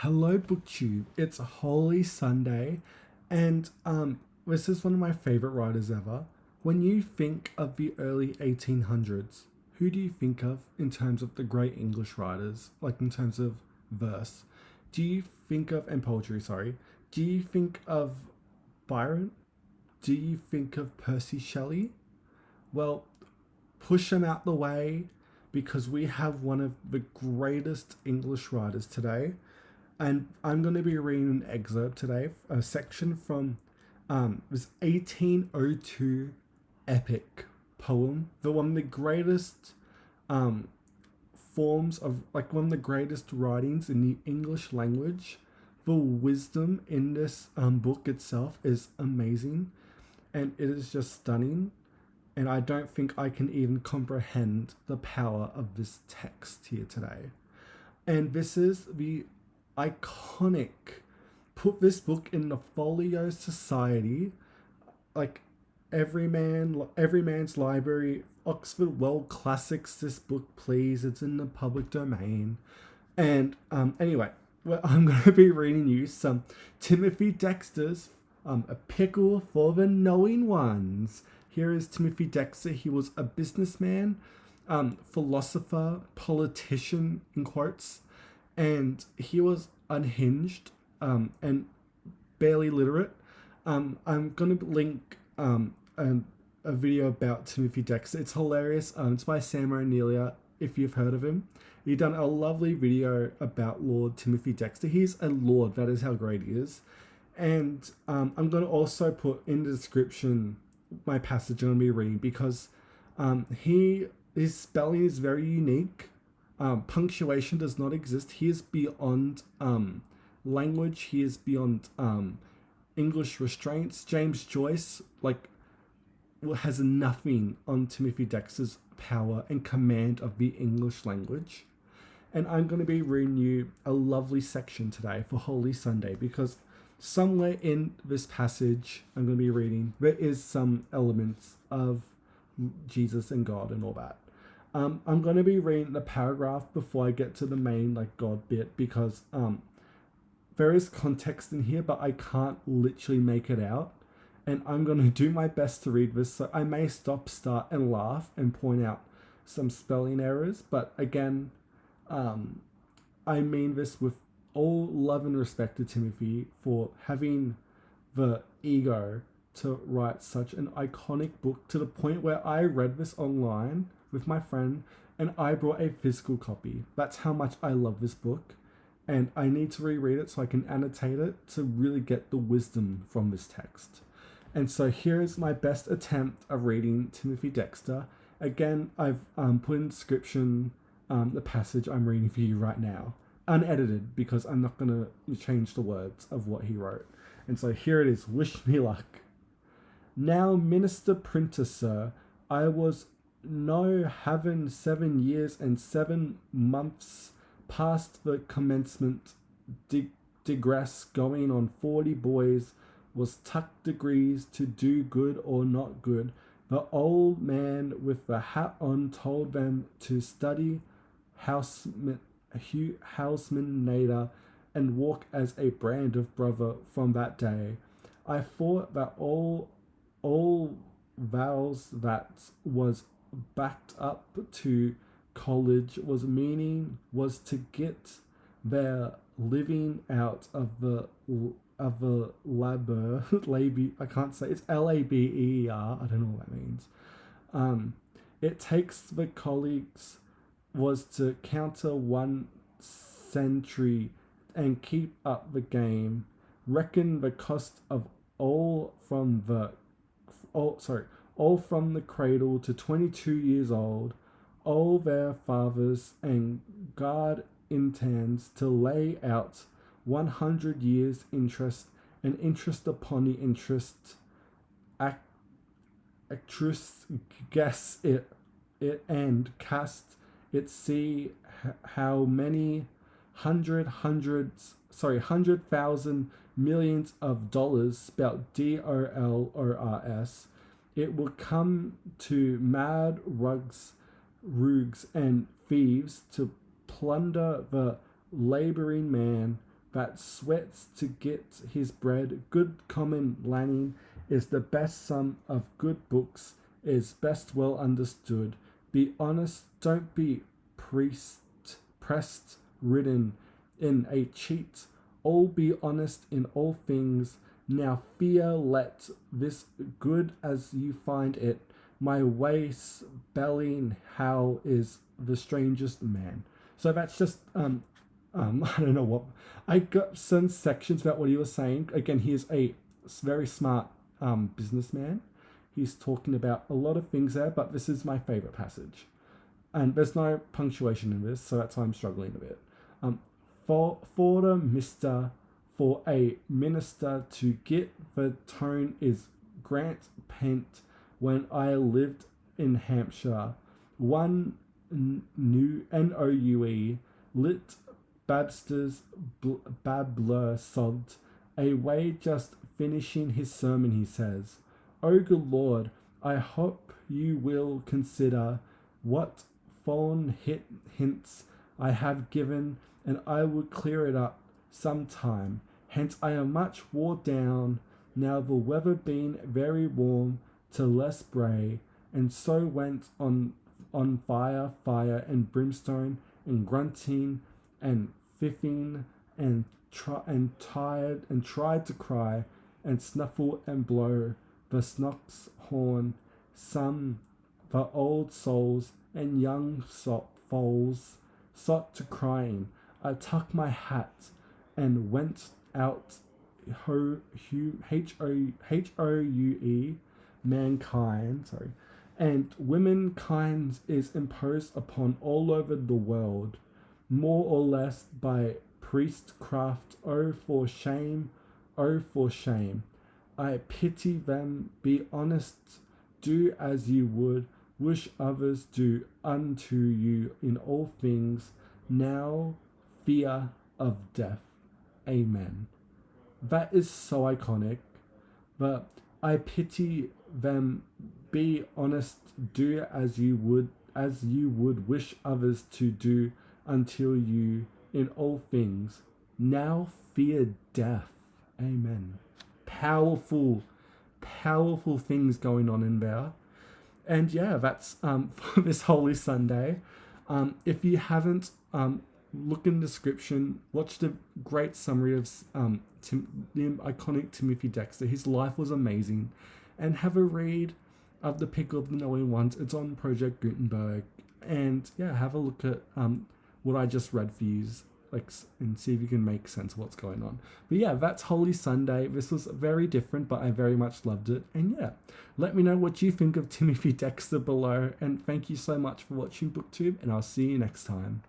Hello, BookTube. It's Holy Sunday, and this is one of my favorite writers ever. When you think of the early 1800s, who do you think of in terms of the great English writers, like in terms of verse? Do you think of, and poetry, sorry, do you think of Byron? Do you think of Percy Shelley? Well, push them out the way because we have one of the greatest English writers today. And I'm going to be reading an excerpt today, a section from this 1802 epic poem, the one of the greatest um, forms of, like one of the greatest writings in the English language. The wisdom in this book itself is amazing, and it is just stunning. And I don't think I can even comprehend the power of this text here today. And this is the iconic, put this book in the folio society, like every man's library, Oxford World Classics. This book, please, it's in the public domain. And anyway, well, I'm going to be reading you some Timothy Dexter's A Pickle for the Knowing Ones. Here is Timothy Dexter. He was a businessman, philosopher, politician, in quotes, and he was unhinged and barely literate. I'm going to link a video about Timothy Dexter. It's hilarious. It's by Sam O'Neillia, if you've heard of him. He done a lovely video about Lord Timothy Dexter. He's a lord, that is how great he is. And I'm going to also put in the description my passage I'm going to be reading because his spelling is very unique. Punctuation does not exist. He is beyond language. He is beyond English restraints. James Joyce has nothing on Timothy Dexter's power and command of the English language. And I'm going to be reading you a lovely section today for Holy Sunday because somewhere in this passage I'm going to be reading, there is some elements of Jesus and God and all that. I'm going to be reading the paragraph before I get to the main God bit because there is context in here, but I can't literally make it out. And I'm going to do my best to read this, so I may stop, start, and laugh and point out some spelling errors. But again, I mean this with all love and respect to Timothy for having the ego to write such an iconic book to the point where I read this online with my friend and I brought a physical copy. That's how much I love this book, and I need to reread it so I can annotate it to really get the wisdom from this text. And so here is my best attempt of reading Timothy Dexter. Again, I've put in the description the passage I'm reading for you right now, unedited, because I'm not going to change the words of what he wrote. And so here it is. Wish me luck. Now, Minister Printer, sir, I was having 7 years and 7 months past the commencement digress going on 40 boys was tucked degrees to do good or not good. The old man with the hat on told them to study houseman nader and walk as a brand of brother from that day. I thought that all vows that was backed up to Coleage was to get their living out of the Labeer. I can't say it's Labeer. I don't know what that means. It takes the colleagues was to counter one sentrey and keep up the game. Reckon the cost of all from the cradle to 22 years old, all their fathers and guard intends to lay out 100 years interest and interest upon the interest. Atress guess it and cast it see how many hundred thousand millions of dollars, spelled Dolors, it will come to mad Rougs and thieves to plunder the laboring man that sweats to get his bread. Good common lanning is the best sum of good books, is best well understood. Be honest, don't be pressed, ridden in a cheat. All be honest in all things. Now fear let this good as you find it. My waist bellying how is the strangest man. So that's just I don't know what I got some sections about what he was saying. Again, he is a very smart businessman. He's talking about a lot of things there, but this is my favorite passage. And there's no punctuation in this, so that's why I'm struggling a bit. For the mister, for a minister to get the tone is Grant Pent when I lived in Hampshire. One Noue, Noue, lit Babster's babbler sobbed away just finishing his sermon, he says. O good Lord, I hope you will consider what fallen hints I have given, and I will clear it up some time. Hence I am much wore down, now the weather being very warm to less bray, and so went on fire, and brimstone, and grunting, and fiffing, and tried to cry, and snuffle and blow the snock's horn, some the old souls and young foals sought to crying. I tucked my hat and went out Houe, mankind, sorry, and womankind is imposed upon all over the world, more or less by priestcraft. Oh for shame, oh for shame. I pity them, be honest, do as you would, wish others do unto you in all things, now fear of death. Amen. That is so iconic. But I pity them, be honest, do as you would wish others to do until you in all things, now fear death. Amen. Powerful things going on in there. And yeah, that's for this Holy Sunday. If you haven't, look in the description, watch the great summary of the iconic Timothy Dexter. His life was amazing. And have a read of the Pickle of the Noue ones. It's on Project Gutenberg. And yeah, have a look at what I just read for you, and see if you can make sense of what's going on. But yeah, that's Holy Sunday. This was very different, but I very much loved it. And yeah, let me know what you think of Timothy Dexter below. And thank you so much for watching BookTube, and I'll see you next time.